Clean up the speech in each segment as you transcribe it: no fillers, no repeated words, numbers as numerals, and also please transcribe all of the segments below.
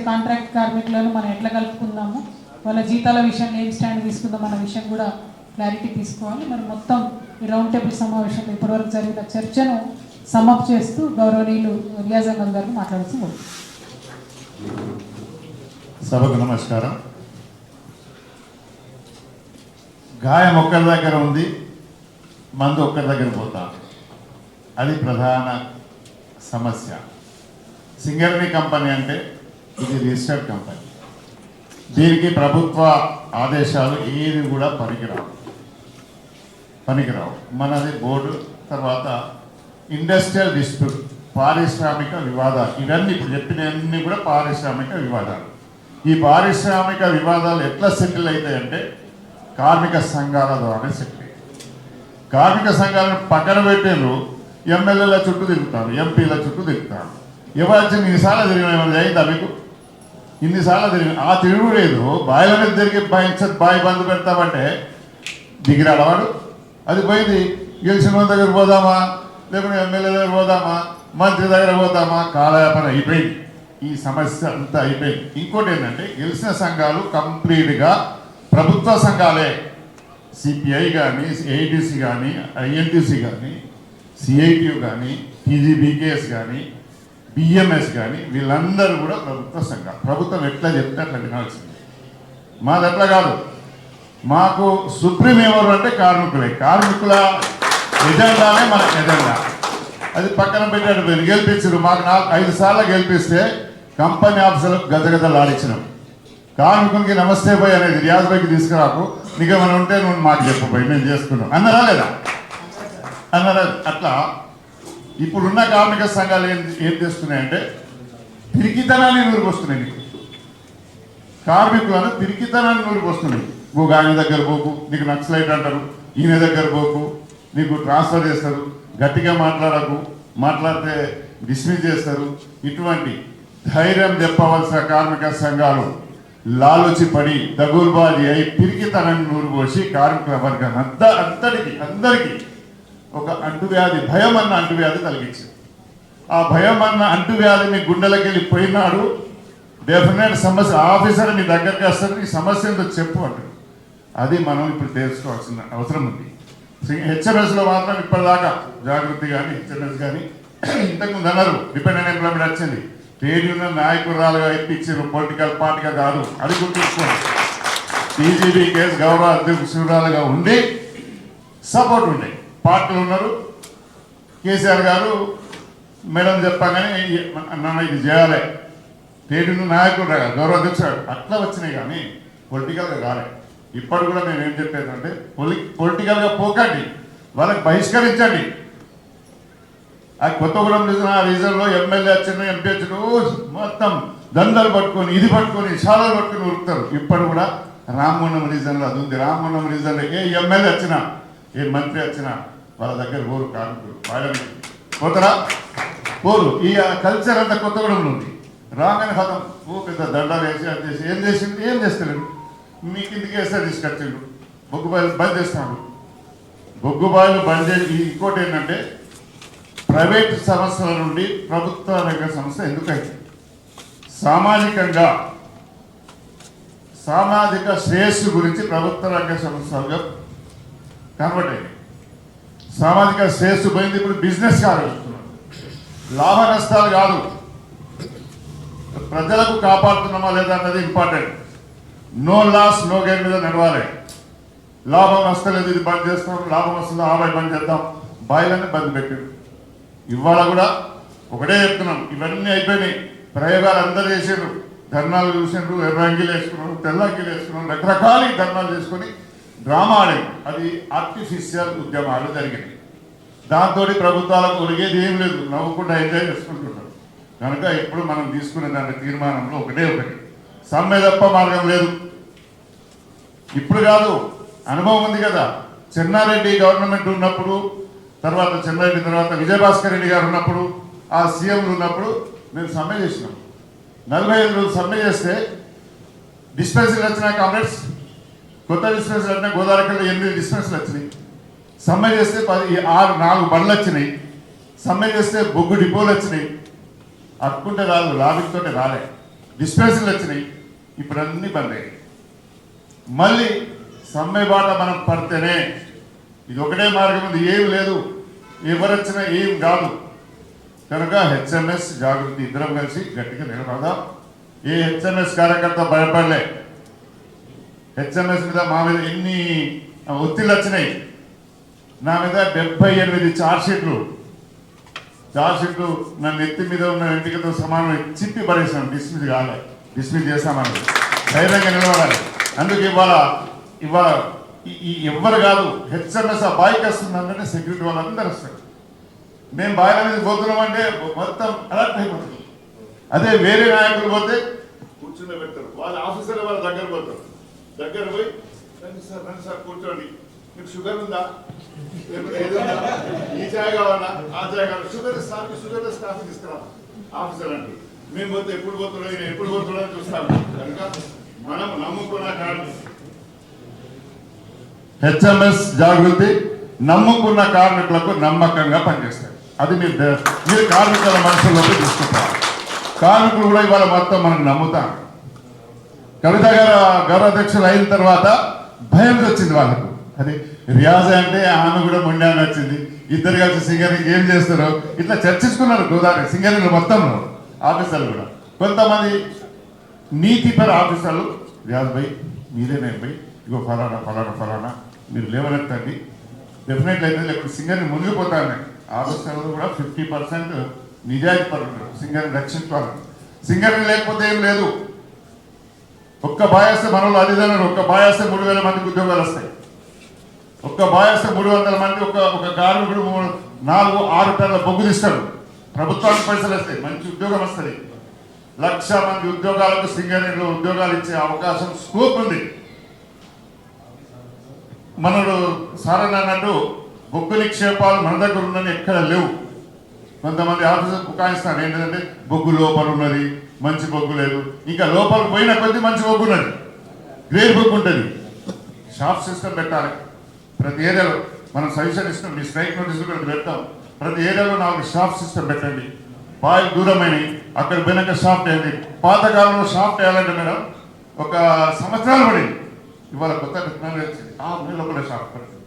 Contract కార్మికులను మనం ఎట్లా కలుపుకుందాము, వాళ్ళ జీతాల విషయంలో ఏం స్టాండ్ తీసుకుందాం అన్న విషయం కూడా క్లారిటీ తీసుకోవాలి. మరి మొత్తం ఈ రౌండ్ టేబుల్ సమావేశంలో ఇప్పటివరకు జరిగిన చర్చను సమాప్తి చేస్తూ గౌరవనీయులు రియాజ్ అహ్మద్ గారు మాట్లాడుతూ. సభకు నమస్కారం. గాయం ఒక్కరి దగ్గర ఉంది, మందు ఒక్కరి దగ్గర పోతాం, అది ప్రధాన సమస్య. సింగరేణి కంపెనీ అంటే ఇది రిజిస్టర్డ్ కంపెనీ, దీనికి ప్రభుత్వ ఆదేశాలు ఏది కూడా పనికిరావు. మనది బోర్డు. తర్వాత ఇండస్ట్రియల్ డిస్ప్యూట్, పారిశ్రామిక వివాదాలు, ఇవన్నీ ఇప్పుడు చెప్పినవన్నీ కూడా పారిశ్రామిక వివాదాలు. ఈ పారిశ్రామిక వివాదాలు ఎట్లా సెటిల్ అవుతాయంటే కార్మిక సంఘాల ద్వారా సెటిల్. కార్మిక సంఘాలను పక్కన పెట్టేందుకు ఎమ్మెల్యేల చుట్టూ తిరుగుతారు, ఎంపీల చుట్టూ తిరుగుతారు. ఎవరు ఇన్నిసార్లు తిరిగిన ఏమైనా అయిందా మీకు? ఇన్నిసార్లు తిరిగి ఆ తిరుగు లేదు. బాయిల మీద తిరిగి బాయి బంద్ పెడతామంటే దిగిరాడవాడు. అది పోయింది. గెలిచిన దగ్గర పోదామా, లేకుంటే ఎమ్మెల్యే దగ్గర పోదామా, మంత్రి దగ్గర పోదామా, కాలయాపన అయిపోయింది. ఈ సమస్య అంతా అయిపోయింది. ఇంకోటి ఏంటంటే గెలిచిన సంఘాలు కంప్లీట్గా ప్రభుత్వ సంఘాలే. సిపిఐ కానీ, ఏఐటీసీ కానీ, ఐఎన్టీసీ కానీ, సిఐటియు కానీ, టీజీబీకేఎస్ కానీ, బిఎంఎస్ కానీ, వీళ్ళందరూ కూడా ప్రభుత్వ సంఘాలు. ప్రభుత్వం ఎట్లా చెప్తే అట్లా వినాల్సింది. మాది అట్లా కాదు. మాకు సుప్రీం ఎవరు అంటే కార్మికులే. కార్మికుల ఎజెండానే మన ఎజెండా. అది పక్కన పెట్టాడు. మీరు గెలిపించారు. మాకు 5 సార్లు గెలిపిస్తే కంపెనీ ఆఫీసులు గజగజలాడించినాం. కార్మికునికి నమస్తే పోయి అనేది రియాజ్ పైకి తీసుకురాకు, నీకేమైనా ఉంటే నువ్వు మాకు చెప్పబోయి మేము చేసుకున్నాం అన్నారా లేదా? అన్నారా? అట్లా ఇప్పుడున్న కార్మిక సంఘాలు ఏం చేస్తున్నాయంటే పిరికితనాన్ని నూరుకొస్తున్నాయి. నీకు కార్మికులను పిరికితనాన్ని నూరుకొస్తున్నాయి. నువ్వు ఆయన దగ్గర పోకు, నీకు నక్సలైట్ అంటారు, ఈయన దగ్గర పోకు, నీకు ట్రాన్స్ఫర్ చేస్తారు, గట్టిగా మాట్లాడకు, మాట్లాడితే డిస్మిస్ చేస్తారు. ఇటువంటి ధైర్యం చెప్పవలసిన కార్మిక సంఘాలు లాలుచి పడి దగుల్బాజీ అయి పిరికితనాన్ని నూరుపోసి కార్మికుల వర్గం అందరికీ ఒక అంటువ్యాధి, భయం అన్న అంటువ్యాధి కలిగించింది. ఆ భయం అన్న అంటువ్యాధి మీ గుండెలకి వెళ్ళి పోయినాడు. డెఫినెట్ సమస్య ఆఫీసర్ మీ దగ్గరికి వస్తారు, ఈ సమస్య ఏంటో చెప్పు అంటారు. అది మనం ఇప్పుడు తెలుసుకోవాల్సిన అవసరం ఉంది. హెచ్ఎంఎస్లో మాత్రం ఇప్పటిదాకా జాగృతి కానీ హెచ్ఎంఎస్ కానీ ఇంతకుముందు అన్నారు డిపెండెంట్ ఎంప్లాయ్మెంట్ వచ్చింది. ట్రేడ్ యూనియన్ నాయకురాలుగా ఇప్పించారు, పొలిటికల్ పార్టీగా కాదు. అది గుర్తుంచుకోండి. టీజీబీ కేసు గౌరవ అధ్యక్షురాలుగా ఉండి సపోర్ట్ ఉండే పార్టీలు ఉన్నారు. కేసీఆర్ గారు మేడం చెప్పగానే నన్ను ఇది చేయాలి, ట్రేడ్ యూనియన్ నాయకుడు గౌరవ అధ్యక్షుడు అట్లా వచ్చినాయి కానీ పొలిటికల్గా కాలే. ఇప్పుడు కూడా నేను ఏం చెప్పేదంటే పొలిటికల్గా పోకండి, వాళ్ళకి బహిష్కరించండి. ఆ కొత్తగూడెం రీజన్లో ఎమ్మెల్యే వచ్చిన ఎంపీ వచ్చిన మొత్తం దండలు పట్టుకొని ఇది పట్టుకొని శాలలు పట్టుకొని ఉరుకుతారు. ఇప్పుడు కూడా రామగుండం రీజన్లో అది ఉంది. రామగుండం రీజన్లో ఏ ఎమ్మెల్యే వచ్చినా ఏ మంత్రి వచ్చినా వాళ్ళ దగ్గర పోరు కార్మికులు. వాళ్ళని పోతారా? పోరు. ఈ కల్చర్ అంతా కొత్తగూడెంలో ఉంది. రాగానే హతం పెద్ద దండాలు వేసి అది చేసి ఏం చేసిండు, ఏం చేస్తలేడు. మీ కిందికి వేస్తే తీసుకొచ్చిండు. బొగ్గుబాయిలు బంద్ చేస్తున్నాడు. బొగ్గుబాయిలు బంద్ చేసి ఇంకోటి ఏంటంటే ప్రైవేట్ సంస్థల నుండి ప్రభుత్వ రంగ సంస్థ ఎందుకైతే సామాజిక శ్రేయస్సు గురించి ప్రభుత్వ రంగ సంస్థలుగా కన్వర్ట్ అయింది. సామాజిక శ్రేయస్సు పోయింది. ఇప్పుడు బిజినెస్ కాదు, లాభ నష్టాలు కాదు, ప్రజలకు కాపాడుతున్నామా లేదా అన్నది important. No loss no gain మీద నడవాలి. లాభం వస్తలేదు, ఇది బంద్ చేస్తాం, లాభం వస్తుందో ఆబాయ్ బంద్ చేద్దాం, బాయిలన్నీ బంద్ పెట్టారు. ఇవాళ కూడా ఒకటే చెప్తున్నాం, ఇవన్నీ అయిపోయినాయి. ప్రయోగాలు అందరూ చేసారు, ధర్నాలు చూసిండ్రు, ఎర్ర అంగీలు వేసుకున్నారు, తెల్ల అంగీలు వేసుకున్నారు, రకరకాల ధర్నాలు చేసుకొని డ్రామా ఆడారు. అది ఆర్టిఫిషియల్ ఉద్యమాలు జరిగినాయి. దాంతో ప్రభుత్వాలకు ఒరిగేది ఏం లేదు, నవ్వుకుండా ఎంజాయ్ చేసుకుంటున్నారు. కనుక ఇప్పుడు మనం తీసుకునే దాని తీర్మానంలో ఒకటి సమ్మె తప్ప మార్గం లేదు. ఇప్పుడు కాదు, అనుభవం ఉంది కదా. చెన్నారెడ్డి గవర్నమెంట్ ఉన్నప్పుడు, తర్వాత చెన్నారెడ్డి తర్వాత విజయభాస్కర్ రెడ్డి గారు ఉన్నప్పుడు, ఆ సీఎంలు ఉన్నప్పుడు మేము సమ్మె చేసినాం. 45 రోజులు సమ్మె చేస్తే డిస్పెన్సరీలు వచ్చినాయి. కాంగ్రెస్ కొత్త డిస్పెన్సరీ వచ్చినా గోదావరికల్లో 8 డిస్పెన్సరీలు వచ్చినాయి. సమ్మె చేస్తే 4 బండ్లు వచ్చినాయి. సమ్మె చేస్తే బొగ్గు డిపోలు వచ్చినాయి. అట్టుకుంటే రాదు, లాభితోటే రాలే. డిస్పెన్సరీలు వచ్చినాయి, ఇప్పుడు అన్నీ బంద్ అయ్యాయి. మళ్ళీ సమ్మె బాట మనం పడితేనే, ఇది ఒకటే మార్గం ఉంది, ఏం లేదు, ఎవరొచ్చినా ఏం కాదు. కనుక హెచ్ఎంఎస్ జాగృతి ఇద్దరం కలిసి గట్టిగా నిలబడదాం. ఏ హెచ్ఎంఎస్ కార్యకర్త భయపడలే. హెచ్ఎంఎస్ మీద మా మీద ఎన్ని ఒత్తిళ్ళు వచ్చినాయి. నా మీద 78 ఛార్జ్షీట్లు నన్ను ఎత్తి మీద ఉన్న ఎంపికతో సమానం చిప్పి పడేసాం. డిస్మిస్ చేశామని ధైర్యంగా నిలబడాలి. అందుకు ఇవాళ ఎవ్వరు కాదు, హెచ్ఎంఎస్ ఆ బాయికి వస్తుందంటే సెక్యూరిటీ వాళ్ళందరూ వస్తారు. మేము బాయిల మీద పోతున్నామంటే మొత్తం అలర్ట్ అయిపోతుంది. అదే వేరే నాయకులు పోతే కూర్చుని పెడతారు, వాళ్ళ ఆఫీసర్లు వాళ్ళ దగ్గర పోతారు. దగ్గర పోయి రండి సార్ కూర్చోండి, మీకు షుగర్ ఉందా, ఈ చాయ్ కావాలా, ఆ చాయ్ కావాలి, షుగర్లెస్ కాఫీ తీసుకురా ఆఫీసర్ అంటే. మేము పోతే ఎప్పుడు పోతున్నాడో చూస్తాము. కనుక మనం నమ్ముకున్న హెచ్ఎంఎస్ జాగృతి నమ్ముకున్న కార్మికులకు నమ్మకంగా పనిచేస్తారు. అది మీరు కార్మికుల మనసులోకి తీసుకుంటారు. కార్మికులు కూడా ఇవాళ మొత్తం మనకు నమ్ముతారు. కవిత గారు గౌరవాధ్యక్షులు అయిన తర్వాత భయం వచ్చింది వాళ్ళకు. అది రియాజ్ అంటే ఆమె కూడా మొండాన్ని వచ్చింది. ఇద్దరు కలిసి సింగరింగ్ ఏం చేస్తారో ఇట్లా చర్చించుకున్నారు. గోదావరి సింగరింగ్ మొత్తంలో ఆఫీసర్లు కూడా కొంతమంది నీతిపర ఆఫీసర్లు, రియాజ్ భాయ్ మీరేనే భాయ్, ఇగో ఫలానా మీరు లేవనెత్తండి, డెఫినెట్లీ అయితే లేకపోతే సింగర్ని మునిగిపోతాను. ఆఫీసర్లు కూడా 50% నిజాయితీ పడుతున్నారు. సింగర్ని రక్షించుకోవాలి. సింగర్ని లేకపోతే ఏం లేదు. ఒక్క బాయస్తే మనలో అదిదన్నారు. ఒక్క బాయస్తే 3000 మందికి ఉద్యోగాలు వస్తాయి. ఒక్క బాయస్తే 300 మంది ఒక కార్మికుడు 4-6 టన్నుల బొగ్గు తీస్తాడు. ప్రభుత్వానికి పైసలు వస్తాయి, మంచి ఉద్యోగం వస్తుంది. 1,00,000 మంది ఉద్యోగాలకు సింగరేణిలో ఉద్యోగాలు ఇచ్చే అవకాశం స్కోప్ ఉంది. మనడు సారని అన్నట్టు బొగ్గు నిక్షేపాలు మన దగ్గర ఉన్నది ఎక్కడ లేవు. కొంతమంది ఆఫీసర్ బుకాయిస్తారు ఏంటంటే బొగ్గు లోపల ఉన్నది, మంచి బొగ్గు లేదు. ఇంకా లోపలికి పోయిన కొద్దీ మంచి బొగ్గు ఉన్నది, గ్రేడ్ బొగ్గు ఉంటుంది. షాప్ సిస్టమ్ పెట్టాలి. ప్రతి ఏరియాలో మనం సజెషన్ ఇస్తాం, మీ స్ట్రైక్ నోటీస్ కూడా పెడతాం. ప్రతి ఏరియాలో 4 షాప్ సిస్టమ్ పెట్టండి. బాగా దూరమైనవి అక్కడ పోయినాక షాప్ వేయండి. పాతకాలంలో షాప్ వేయాలంటే మేడం 1 సంవత్సరాలు పడింది. ఇవాళ కొత్త టెక్నాలజీ వచ్చింది. 6 నెలల లోపల షాప్ పడుతుంది,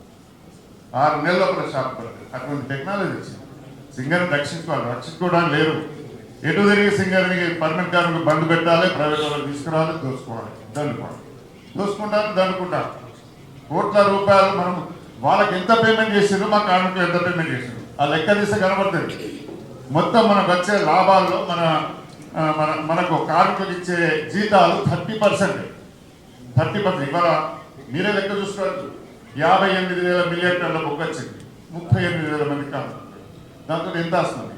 6 నెలల లోపల షాప్ పడుతుంది. అటువంటి టెక్నాలజీ వచ్చింది. సింగర్ని రక్షించుకోవడానికి లేరు. ఎటు తిరిగి సింగర్ని పర్మనెంట్ కార్మికులు బంద్ పెట్టాలి, ప్రైవేట్ వాళ్ళకి తీసుకురావాలి, దండుకుంటారు. కోట్ల రూపాయలు మనం వాళ్ళకి ఎంత పేమెంట్ చేసారు, మా కార్మికులు ఎంత పేమెంట్ చేసారు, ఆ లెక్క తీస్తే కనబడుతుంది. మొత్తం మనకు వచ్చే లాభాల్లో మనకు కార్మికులకు ఇచ్చే జీతాలు 30%. ఇవాళ మీరే లెక్క చూసుకోవచ్చు. 58,000 మిలియన్ టన్నుల బొగ్గు వచ్చింది, 38,000 మంది కార్మికులు. దాంతో ఎంత వస్తుంది?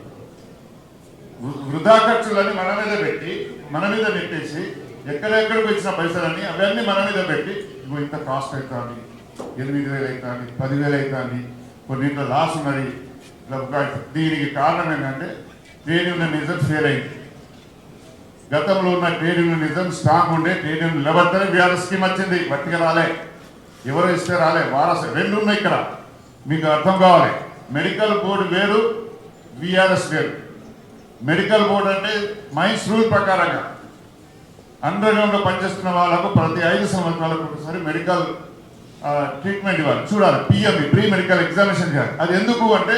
వృధా ఖర్చులని మన మీద పెట్టి, మన మీద నెట్టేసి, ఎక్కడెక్కడికి వచ్చిన పైసలన్నీ అవన్నీ మన మీద పెట్టి, ఇంత కాస్ట్ అవుతుంది, 8,000 అవుతుంది, 10,000 అవుతుంది, కొన్నింట్లో లాస్ ఉన్నది. దీనికి కారణం ఏంటంటే ట్రేడ్ యూనియన్ నిజం ఫెయిల్ అయింది. గతంలో ఉన్న ట్రేడ్ యూనియన్ నిజం స్ట్రాంగ్ ఉండే, ట్రేడ్ యూనియన్ నిలబడితేనే వీఆర్ఎస్ స్కీమ్ వచ్చింది. బట్టిగా రాలే, ఎవరు ఇస్తే రాలే. వారసు 2 ఉన్నాయి ఇక్కడ, మీకు అర్థం కావాలి. మెడికల్ బోర్డు వేరు, వీఆర్ఎస్ వేరు. మెడికల్ బోర్డు అంటే మైన్స్ రూల్ ప్రకారంగా అండర్గ్రౌండ్లో పనిచేస్తున్న వాళ్ళకు ప్రతి 5 సంవత్సరాలకు ఒకసారి మెడికల్ ట్రీట్మెంట్ ఇవ్వాలి, చూడాలి. పిఎంఈ ప్రీ మెడికల్ ఎగ్జామినేషన్ చేయాలి. అది ఎందుకు అంటే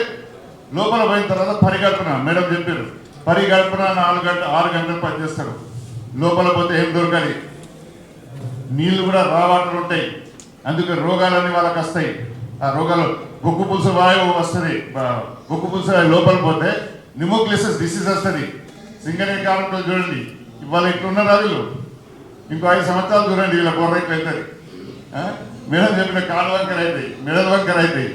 లోపల పోయిన తర్వాత పరిగల్పన, మేడం చెప్పారు, పరిగల్పన 6 గంటలు పనిచేస్తారు. లోపల పోతే ఏం దొరకాలి, నీళ్లు కూడా రా వాటర్ ఉంటాయి. అందుకే రోగాలన్నీ వాళ్ళకి వస్తాయి. ఆ రోగాలు బొగ్గు పులుసు వాయువు వస్తుంది. బొగ్గు పులుసు లోపల పోతే న్యూమోక్లియస్ డిసీజ్ వస్తుంది. సింగరేణి కార్మికులు చూడండి, ఇవాళ ఇట్లున్న రాజులు ఇంకో 5 సంవత్సరాలు చూడండి, వీళ్ళ బొర్ర ఇట్లా అవుతుంది. మేడం చెప్పిన కాళ్ళ వంకర అవుతాయి, మెడల వంకర అవుతాయి,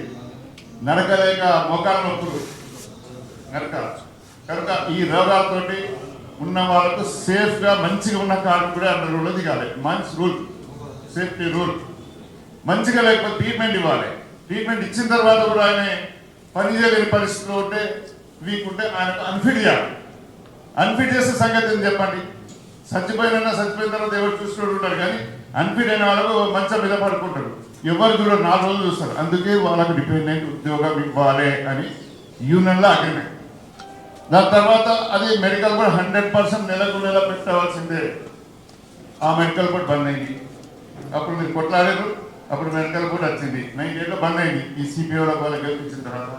నడకలేక మోకాళ్ళ నొప్పులు కనుక ఈ రోగాలతోటి ఉన్న వాళ్ళకు సేఫ్గా మంచిగా ఉన్న కార్మికుడే అండర్ రూల్లో దిగాలి. మంచి రూల్, సేఫ్టీ రూల్. మంచిగా లేకపోతే ట్రీట్మెంట్ ఇవ్వాలి. ట్రీట్మెంట్ ఇచ్చిన తర్వాత కూడా ఆయన పని చేయలేని పరిస్థితిలో ఉంటే, వీక్ ఉంటే ఆయనకు అన్ఫిట్ చేయాలి. అన్ఫిట్ చేసే సంగతి ఏం చెప్పండి. చచ్చిపోయిన తర్వాత ఎవరు చూసుకుంటూ ఉంటారు, కానీ అన్ఫిట్ అయిన వాళ్ళకు మంచం మీద పడుకుంటారు. ఎవరు కూడా 4 రోజులు చూస్తారు. అందుకే వాళ్ళకు డిపెండెంట్ ఉద్యోగం ఇవ్వాలి అని యూనియన్లో అగ్రిమెంట్. దాని తర్వాత అది మెడికల్ కూడా 100% నెలకు నెల పెట్టవలసిందే. ఆ మెడికల్ కూడా బంద్ అయింది. అప్పుడు మీరు కొట్లాడారు, అప్పుడు మెడికల్ కూడా వచ్చింది. 98లో బంద్ అయింది ఈ సిపిఓల వాళ్ళకి గెలిపించిన తర్వాత.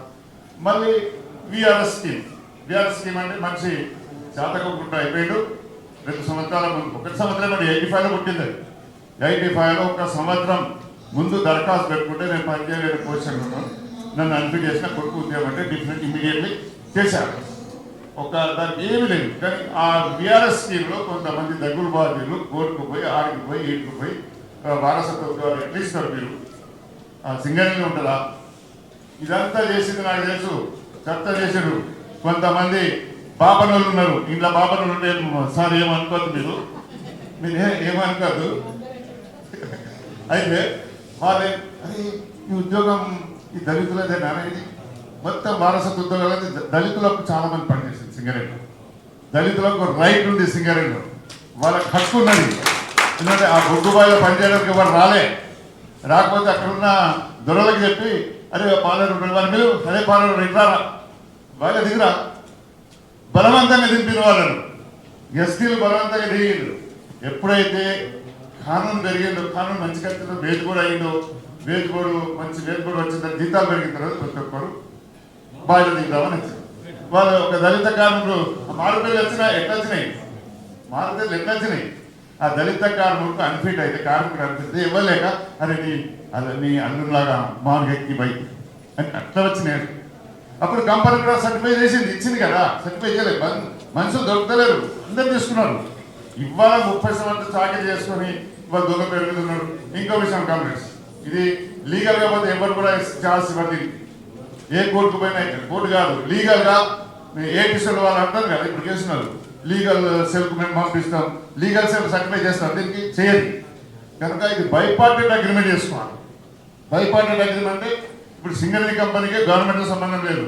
మళ్ళీ విఆర్ఎస్ స్కీమ్ అంటే మనిషి శాతకం అయిపోయాడు. 2 సంవత్సరాల ముందు 1 సంవత్సరం అంటే 85లో పుట్టింది. 85లో 1 సంవత్సరం ముందు దరఖాస్తు పెట్టుకుంటే నేను పనిచేయలేని పొజిషన్ ఉన్నాను, నన్ను అన్ఫిట్ చేసిన కొడుకు ఉద్యోగం అంటే డిఫరెంట్ ఇమీడియట్లీ చేశారు. దానికి ఏమీ లేదు. కానీ ఆ బీఆర్ఎస్ స్కీమ్లో కొంతమంది దగ్గులు బాధ్యులు కోర్టుకు పోయి ఆడికి పోయి ఈటుకు పోయి వారసత్వ ఉద్యోగాలు ఎట్లా ఇస్తారు మీరు, సింగరేణి ఉంటుందా? ఇదంతా చేసింది నాకు తెలుసు. చర్చ చేశారు. కొంతమంది బాపనులు ఉన్నారు, ఇంట్లో బాపనులు ఉంటే సార్ ఏమనుకోద్దు, మీరు ఏమనుకోద్దు. అయితే వాళ్ళే అది ఈ ఉద్యోగం ఈ దళితులదేనా అనేది మొత్తం వారసత్వ ఉద్యోగాలు దళితులకు చాలా మంది పనిచేసింది సింగరేణిలో. దళితులకు రైట్ ఉంది సింగరేణిలో, వాళ్ళకి హక్కు ఉన్నది. ఎందుకంటే ఆ బొగ్గుబాయిలో పనిచేయడానికి ఎవరు రాకపోతే అక్కడున్న దొరలకు చెప్పి అరే పాలరు వాళ్ళ మీరు అదే పాలరు ఇట్లా బాగా దిగురా, బలవంతంగా దింపిన వాళ్ళను ఎస్టీలు బలవంతంగా దిగిండు. ఎప్పుడైతే కానూన్ పెరిగిందో, కానూన్ మంచి కట్టిందో, వేది కూడా అయిందో, వేది కూడా మంచి వేది కూడా వచ్చిన తర్వాత జీతాలు పెరిగిన తర్వాత ప్రతి ఒక్కరు బాగా దిగుదామని వచ్చారు. వాళ్ళు ఒక దళిత కార్మికులు మారుపేర్లు ఎట్లా వచ్చినాయి, మారుపేర్లు ఎట్లా వచ్చినాయి? ఆ దళిత కార్మికులకు అన్ఫిట్ అయితే కార్మికుడు అనిపిస్తే ఇవ్వలేక అరే నీ అల్లులాగా మామూలుగా ఎక్కి బైక్ అని అట్లా వచ్చినాయి. అప్పుడు కంపెనీ కూడా సర్టిఫై చేసింది, ఇచ్చింది కదా. సర్టిఫై చేయలేదు, మనుషులు దొరుకుతలేరు, అందరు తీసుకున్నారు. ఇవాళ 30 సంవత్సరాలు చాకరీ చేసుకొని ఇవాళ దొంగ పేరు మీద ఉన్నారు. ఇంకో విషయం కాంగ్రెస్, ఇది లీగల్గా పోతే ఎవరు కూడా ఛాన్స్ ఇవ్వదు. ఏ కోర్టుకు పోయినా కోర్టు కాదు, లీగల్గా ఏటీసీలు వాళ్ళు అంటారు కదా, ఇప్పుడు చేస్తున్నారు. లీగల్ సెల్కు మేము పంపిస్తాం, లీగల్ సెల్ సర్టిఫై చేస్తాం, దీనికి చేయదు. కనుక ఇది బైపార్టెడ్ అగ్రిమెంట్ చేసుకోవాలి. బైపార్టెడ్ అగ్రిమెంట్ అంటే ఇప్పుడు సింగరేణి కంపెనీకి గవర్నమెంట్తో సంబంధం లేదు.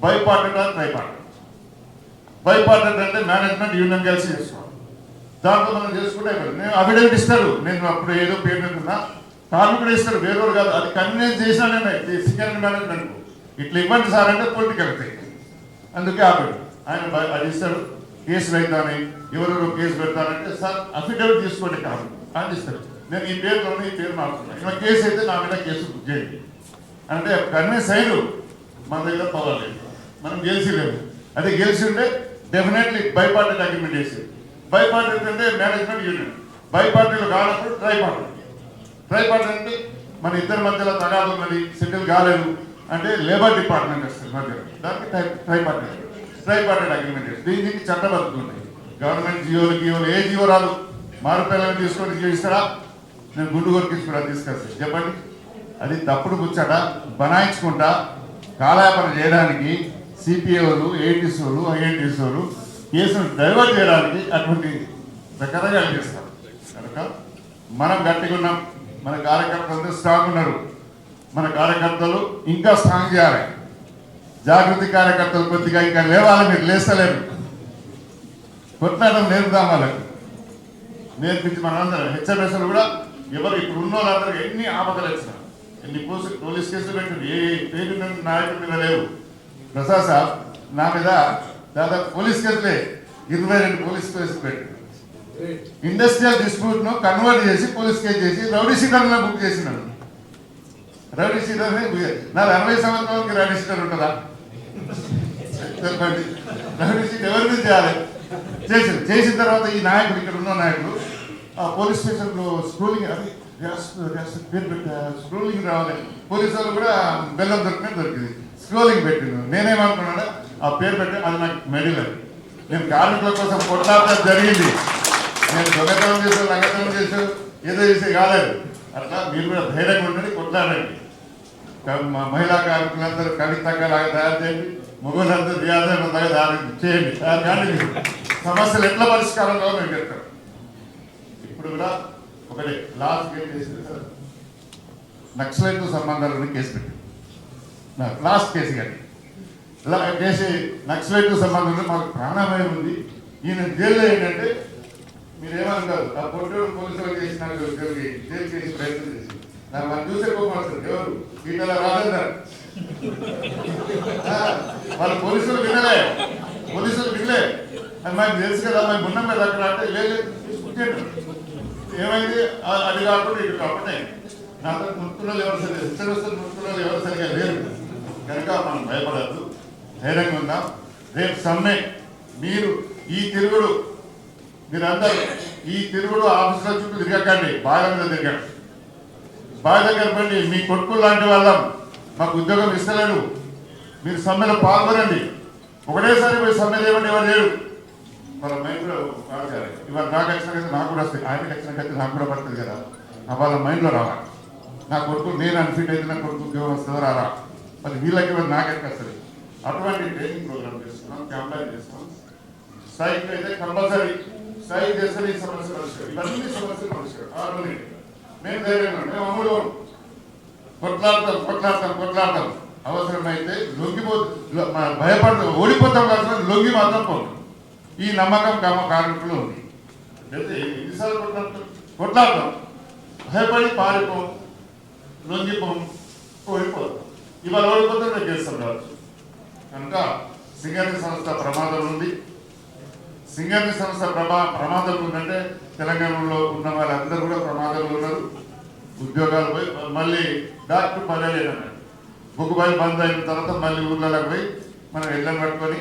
Bipartite are tripartite. బైపార్టెడ్ అంటే మేనేజ్మెంట్ యూనియన్ కలిసి చేసుకోవాలి. దాంట్లో మనం చేసుకుంటే నేను అఫిడవిట్ ఇస్తారు, నేను అప్పుడు ఏదో పేరు మీద కార్మికుడు ఇస్తారు, వేరేవారు కాదు. అది కన్వీనియన్స్ చేసినానే సింగరేణి మేనేజ్మెంట్ ఇట్లా ఇవ్వండి సార్ అంటే పొలిటికల్ అవుతాయి. అందుకే ఆపాడు ఆయన. అది ఇస్తాడు, కేసులు అవుతానని ఎవరెవరు కేసు పెడతానంటే సార్ అఫిడవిట్ తీసుకోండి కాదు అని ఇస్తారు. నేను ఈ పేరులోనే ఈ పేరు మారుతున్నాను, ఇలా కేసు అయితే నా మీద కేసు బుక్ చేయండి అంటే కన్విన్స్ అయ్యారు. మన దగ్గర పవర్ లేదు, మనం గెలిచిలేము. అదే గెలిచి ఉంటే డెఫినెట్లీ బైపార్టెడ్ అగ్రిమెంట్ చేసేది. బైపార్టెడ్ అంటే మేనేజ్మెంట్ యూనియన్, బైపార్టెడ్ కానప్పుడు ట్రైపార్టెడ్. ట్రైపార్టెడ్ అంటే మన ఇద్దరి మధ్యలో తగాదు ఉన్నది, సెటిల్ కాలేదు అంటే లేబర్ డిపార్ట్మెంట్ వస్తుంది మధ్యలో, దానికి ట్రైపార్టెడ్ అగ్రిమెంట్ చేస్తుంది. దీనికి చట్టబద్ధత ఉన్నాయి. గవర్నమెంట్ జియోలు ఏ జియో రాదు, మారుపేలను తీసుకొని జీవిస్తారా? నేను గుండు కొరికించుకుంటా తీసుకొస్తాను చెప్పండి. అది తప్పుడు ముచ్చట బనాయించుకుంటా కాలయాపన చేయడానికి సిపిఓలు, ఏటీసీలు, ఐఎన్టీసీలు కేసును డైవర్ట్ చేయడానికి అటువంటి రకరకాలు చేస్తారు. కనుక మనం గట్టిగా ఉన్నాం, మన కార్యకర్తలు స్ట్రాంగ్ ఉన్నారు. మన కార్యకర్తలు ఇంకా స్ట్రాంగ్ చేయాలి. జాగృతి కార్యకర్తలు కొద్దిగా ఇంకా లేవాలి, మీరు లేస్తలేరు. కొట్లాడడం నేర్పుదాం వాళ్ళకి, నేర్పించి మనందరం హెచ్ఎంఎస్లు కూడా ఎవరు ఇప్పుడు ఉన్న వాళ్ళందరికీ ఎన్ని ఆపదలు వచ్చినా, ఎన్ని పోలీస్ కేసులు పెట్టింది, ఏ పేరు నాయకుడి మీద లేవు. ప్రసాద్ సాబ్ నా మీద దాదాపు పోలీస్ కేసులే 22 పోలీస్ కేసులు పెట్టింది. ఇండస్ట్రియల్ డిస్ప్యూట్ ను కన్వర్ట్ చేసి పోలీస్ కేసు చేసి రౌడీ షీటర్లను బుక్ చేసినాడు. రౌడీ షీటర్ నాకు 60 సంవత్సరాలకి రౌడీ షీటర్ ఉంటుందా చెప్పండి? రౌడీ షీట్ ఎవరి మీద చేయాలి? చేసిన తర్వాత ఈ నాయకుడు, ఇక్కడ ఉన్న నాయకుడు పోలీస్ స్టేషన్లో స్క్రోలింగ్, అది పేరు పెట్ట స్క్రోలింగ్ రావాలి. పోలీసు వాళ్ళు కూడా బెల్లం దొరికింది, స్క్రోలింగ్ పెట్టింది. నేనేమనుకున్నాడు ఆ పేరు పెట్టి అది నాకు మెడిల్. నేను కార్మికుల కోసం కొట్లాడటం జరిగింది. నేను దొంగతనం చేసాను, లంగతనం చేసాను, ఏదో చేసే కాలేదు. అట్లా మీరు కూడా ధైర్యంగా ఉండండి, కొట్లాడండి. మహిళా కార్మికులందరూ కవితలాగా తయారు చేయండి, మొగలందరూ రియాజంలాగా తయారు చేయండి. కానీ సమస్యలు ఎట్లా పరిష్కారం కావాలో నేను చెప్తాను. ఇప్పుడు కూడా ఒకటే లాస్ట్ కేసు చేసింది సార్, నక్సలైట్ సంబంధాలను కేసు పెట్టింది. లాస్ట్ కేసు కానీ ఇలా చేసి నక్సలైట్ సంబంధంలో మాకు ప్రాణాభయం ఉంది. ఈయన జైల్లో ఏంటంటే మీరేమనుకోదు, ఆ పొట్టూరు పోలీసులు చేసిన జైలు చేసి ప్రయత్నం చేసి మనం చూసే కోపడుతుంది. ఎవరు ఈటల రాజేందర్, వాళ్ళ పోలీసులు వినలే, పోలీసులు వినలే అది మాకు తెలుసు కదా మేము ఉన్నాం కదా అక్కడ అంటే లేదు ఏమైంది అది కాకుండా ఇది కాకుండా నాతో నృత్యంలో ఎవరు సరిగా ఇతరస్తుల నృత్యంలో ఎవరు సరిగా లేరు కనుక మనం భయపడద్దు ధైర్యంగా ఉందాం. రేపు సమ్మె మీరు ఈ తిరుగుడు మీరందరూ ఈ తిరుగుడు ఆఫీసుల చుట్టూ తిరగకండి, బాగా మీద తిరగండి. బాగా దగ్గర పండి మీ కొడుకులు లాంటి వాళ్ళం మాకు ఉద్యోగం ఇస్తలేడు, మీరు సమ్మెలో పాల్గొనండి. ఒకటేసారి పోయి సమ్మె లేవండి ఎవరు లేడు. వాళ్ళ మైండ్లో కాదు ఇవాళ నాకు వచ్చిన కదా నాకు కూడా వస్తాయి, ఆయనకి వచ్చిన కదా నాకు కూడా పడుతుంది కదా, వాళ్ళ మైండ్లో రావాలి. నా కొడుకు నేను అన్ఫిట్ అయితే నా కొడుకు ఉద్యోగం వస్తుందో రారా, మరి వీళ్ళకి ఇవాళ నాకెక్కడ వస్తుంది. అటువంటి ట్రైనింగ్ ప్రోగ్రామ్ చేస్తున్నాం, క్యాంపెయిన్ చేస్తున్నాం. స్ట్రైక్ అయితే కంపల్సరీ స్ట్రైక్ చేస్తే ఈ సమస్య పరిష్కారం, ఇవన్నీ సమస్యలు పరిష్కారం. మేము ధైర్యంగా మేము అమ్ముడు కొట్లాడతాం అవసరమైతే లొంగిపోతు భయపడతాం, ఓడిపోతాం కాదు లొంగి మాత్రం పోతాం. ఈ నమ్మకం కార్మికులు ఉంది. అయితే ఎన్నిసార్లు కొట్లాడతాం, భయపడి పారిపోం, లొంగిపోం, ఓడిపోతాం. ఇవాళ ఓడిపోతాం రేపు చేస్తాం కావచ్చు. కనుక సింగరేణి సంస్థ ప్రమాదం ఉంది. సింగరేణి సంస్థ ప్రమాదం ఉందంటే తెలంగాణలో ఉన్న వాళ్ళందరూ కూడా ప్రమాదంలో ఉన్నారు. ఉద్యోగాలు పోయి మళ్ళీ డాక్టర్ పడలేదన్నారు. బుక్కుబాయి బంద్ అయిన తర్వాత మళ్ళీ ఊర్లలోకి పోయి మనం ఇళ్ళని పట్టుకొని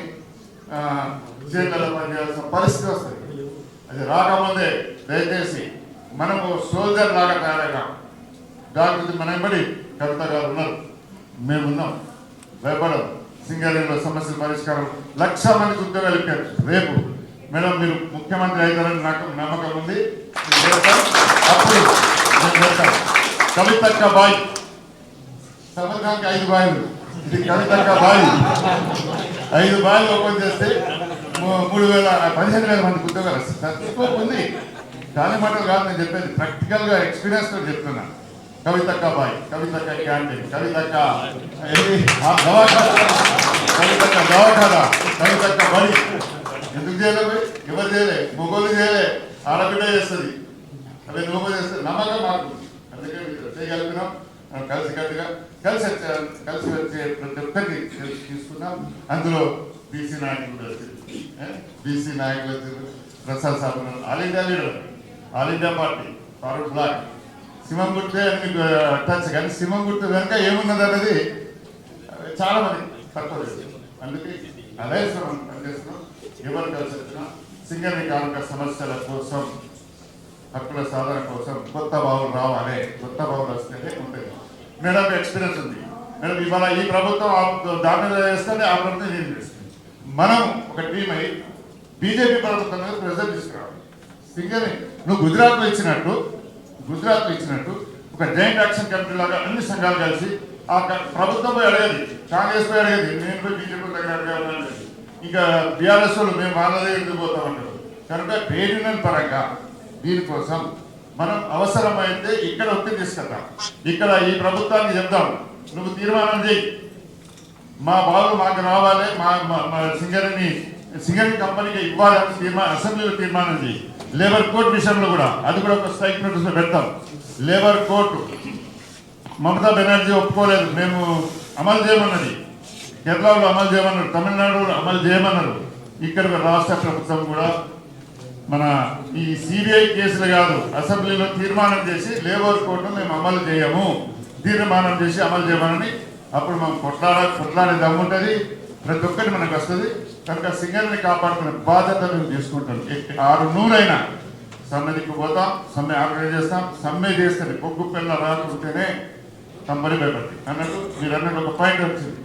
జైళ్ళలో పనిచేయాల్సిన పరిస్థితి వస్తుంది. అది రాకముందే దయచేసి మనము సోల్జర్ లాగా తయారైనా డాక్టర్ మన బడి కవిత గారు ఉన్నారు, మేమున్నాం, భయపడం. సింగరేణిలో సమస్యల పరిష్కారం 1,00,000 మందికి ఉద్యోగాలు ఇప్పారు. రేపు మేడం మీరు ముఖ్యమంత్రి అవుతారని నాకు నమ్మకం ఉంది. అప్పుడు కవితక్క బాయ్ సంవత్సరానికి 5 బాయిలు, ఇది కవితక్క బాయ్ 5 బాయిలు ఓపెన్ చేస్తే 15,000 మందికి ఉద్యోగాలు వస్తాయి. ఉంది దాని మాటలు కాదు నేను చెప్పేది, ప్రాక్టికల్ గా ఎక్స్పీరియన్స్ తో చెప్తున్నా. కవితక్క బాయ్, కవితక్క క్యాంటీన్, కవితక్క దవాఖానా, కవితక్క బడి. ఎందుకు చేయలేదు? ఎవరు చేయలే, మొగోళ్ళు చేయలే, ఆడబిడ్డ చేస్తుంది. అవి నువ్వు చేస్తే నమ్మకం మాకు, అందుకే చేయగలుగుతున్నాం. కలిసికట్టుగా కలిసి వచ్చే ప్రతి ఒక్కరికి తీసుకున్నాం. అందులో బీసీ నాయకులు బీసీ నాయకులు వచ్చారు, Prasad saab all India leader, all India party forward bloc. సింహం గుర్తే అని మీకు టచ్, కానీ సింహం గుర్తు వెనక ఏమున్నది అనేది చాలా మంది తక్కువ చేస్తారు. అందుకే అదే పనిచేస్తున్నాం. ఎవరు కలిసి వచ్చినా సింగరేణి కార్మిక సమస్యల కోసం, హక్కుల సాధన కోసం కొత్త బావులు రావాలి. కొత్త బావులు వస్తేనే ఉంటుంది. మేడం ఎక్స్పీరియన్స్ ఉంది మేడం. ఇవాళ ఈ ప్రభుత్వం దాని చేస్తుంది, ఆ ప్రభుత్వం నేను చేస్తుంది. మనం ఒక టీం అయి బీజేపీ ప్రభుత్వం మీద ప్రెజర్ తీసుకురావాలి. సింగరేణి నువ్వు గుజరాత్లో ఇచ్చినట్టు ఒక జాయింట్ యాక్షన్ కమిటీ లాగా అన్ని సంఘాలు కలిసి ఆ ప్రభుత్వం పోయి అడిగేది, కాంగ్రెస్ పోయి అడిగేది, నేను పోయి బీజేపీ దగ్గర అడగాలి. ఇంకా బీఆర్ఎస్ వాళ్ళు మేము వాళ్ళ దగ్గరికి పోతామంటారు. కనుక ట్రేడ్ యూనియన్ పరంగా దీనికోసం మనం అవసరమైతే ఇక్కడ ఒత్తిడి తీసుకెళ్తాం. ఇక్కడ ఈ ప్రభుత్వానికి చెప్తాం, నువ్వు తీర్మానం చేయి, మా బాబు మాకు రావాలి, మా సింగరేణి కంపెనీకి ఇవ్వాలని అసెంబ్లీలో తీర్మానం చేయి. లేబర్ కోర్టు విషయంలో కూడా అది కూడా ఒక స్ట్రైక్ నోటీస్లో పెడతాం. లేబర్ కోర్టు మమతా బెనర్జీ ఒప్పుకోలేదు, మేము అమలు చేయమన్నది. కేరళలో అమలు చేయమన్నారు, తమిళనాడులో అమలు చేయమన్నారు. ఇక్కడ రాష్ట్ర ప్రభుత్వం కూడా మన ఈ సిబిఐ కేసులు కాదు, అసెంబ్లీలో తీర్మానం చేసి లేబర్ కోర్టును మేము అమలు చేయము, తీర్మానం చేసి అమలు చేయమని అప్పుడు మనం కొట్లాడే దమ్ముంటుంది. ప్రతి ఒక్కటి మనకు వస్తుంది. కనుక సింగరేణిని కాపాడుకునే బాధ్యత మేము తీసుకుంటాం. 600 సమ్మెకి పోతాం, సమ్మె ఆర్గనైజ్ చేస్తాం. సమ్మె చేస్తే పొగ్గు పిల్ల రాకుంటేనే కంపెనీ భయపడుతుంది అన్నట్టు మీరు అన్నట్టు ఒక పాయింట్ వచ్చింది.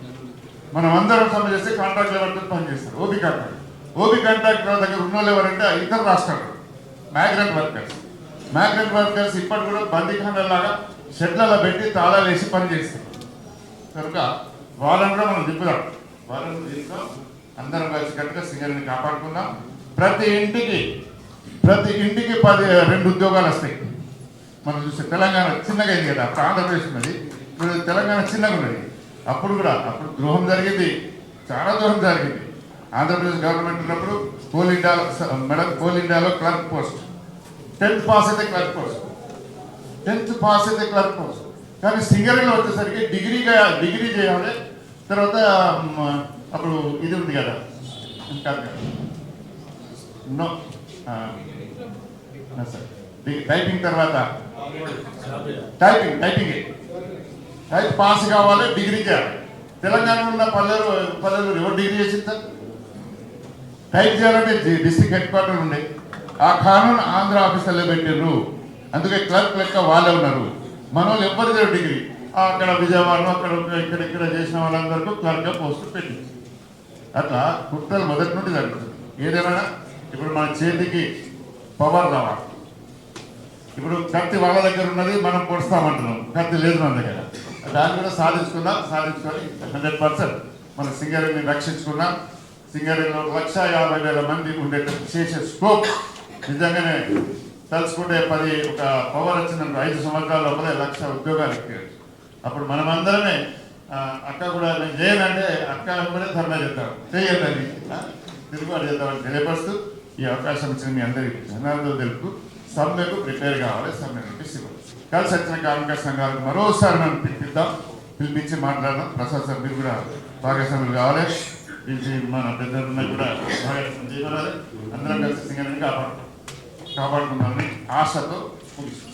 మనం అందరం సమ్మె చేస్తే కాంట్రాక్ట్ లేబర్తో పనిచేస్తారు. ఓబీ కాంట్రాక్టర్ దగ్గర ఉన్న వాళ్ళు ఎవరంటే ఇతర రాష్ట్రాలు మైగ్రెంట్ వర్కర్స్ ఇప్పటి కూడా బందీఖానాలాగా షెడ్లలో పెట్టి తాళాలు వేసి పనిచేస్తారు. కనుక వాళ్ళని కూడా మనం దిప్పుదాం, వాళ్ళని తీసుకున్నాం. అందరం కలిసి కట్టుగా సింగరేణిని కాపాడుకుందాం. ప్రతి ఇంటికి 2 ఉద్యోగాలు వస్తాయి. మనం చూస్తే తెలంగాణ చిన్నగా అయింది కదా, అప్పుడు ఆంధ్రప్రదేశ్ ఉన్నది, ఇప్పుడు తెలంగాణ చిన్నగా ఉన్నది. అప్పుడు ద్రోహం జరిగింది, చాలా ద్రోహం జరిగింది. ఆంధ్రప్రదేశ్ గవర్నమెంట్ ఉన్నప్పుడు కోల్ ఇండియాలో క్లర్క్ పోస్ట్ 10th పాస్ అయితే క్లర్క్ పోస్ట్. కానీ సింగరేణిలో వచ్చేసరికి డిగ్రీ చేయాలి. తర్వాత అప్పుడు ఇది ఉంది కదా ఇంకా నో సార్ టైపింగ్ తర్వాత టైప్ పాస్ కావాలి, డిగ్రీ చేయాలి. తెలంగాణలో ఉన్న పల్లెలు ఎవరు డిగ్రీ చేసింటారు? టైప్ చేయాలంటే డిస్ట్రిక్ట్ హెడ్ క్వార్టర్ ఉండే ఆ కానూన్ ఆంధ్ర ఆఫీసర్లో పెట్టారు. అందుకే క్లర్క్ లెక్క వాళ్ళే ఉన్నారు. మన వాళ్ళు ఎవ్వరి లేరు డిగ్రీ. అక్కడ విజయవాడలో అక్కడ ఇక్కడ చేసిన వాళ్ళందరికీ క్లర్క్గా పోస్టు పెట్టింది. అట్లా కుట్రలు మొదటి నుండి జరుగుతుంది. ఏదేమైనా ఇప్పుడు మన చేతికి పవర్ రావాలి. ఇప్పుడు కత్తి వాళ్ళ దగ్గర ఉన్నది, మనం పొడుస్తామంటున్నాం. కత్తి లేదు మన దగ్గర. దాన్ని కూడా సాధించుకొని 100% మన సింగరేణిని రక్షించుకున్నాం. సింగరేణిలో 150,000 మంది ఉండేటట్టు చేసే స్కోప్ నిజంగానే తలుచుకుంటే ఒక పవర్ వచ్చిందంటే 5 సంవత్సరాల లోపల 1,00,000 ఉద్యోగాలు ఇచ్చారు. అప్పుడు మనమందరమే అక్క కూడా నేను చేయనంటే అక్క కూడా ధర్నా చేద్దాం, చేయొద్దని తిరుగుబాటు చేద్దామని తెలియపరుస్తూ ఈ అవకాశం ఇచ్చిన మీ అందరికీ ధన్యవాదాలు తెలుపుతూ సమ్మెకు ప్రిపేర్ కావాలి. సమ్మె నోటీస్ ఇవ్వాలి. కలిసి వచ్చిన కార్మిక సంఘాలకు మరోసారి మనం పిలిపించి మాట్లాడదాం. ప్రసాద్ సార్ మీరు కూడా భాగస్వాములు కావాలి. పిలిచి మన పెద్దలు కూడా భాగస్వామ్యం చేయాలి. అందరం కలిసి సింగరేణిని కాపాడుకుందామని ఆశతో ముగిస్తుంది.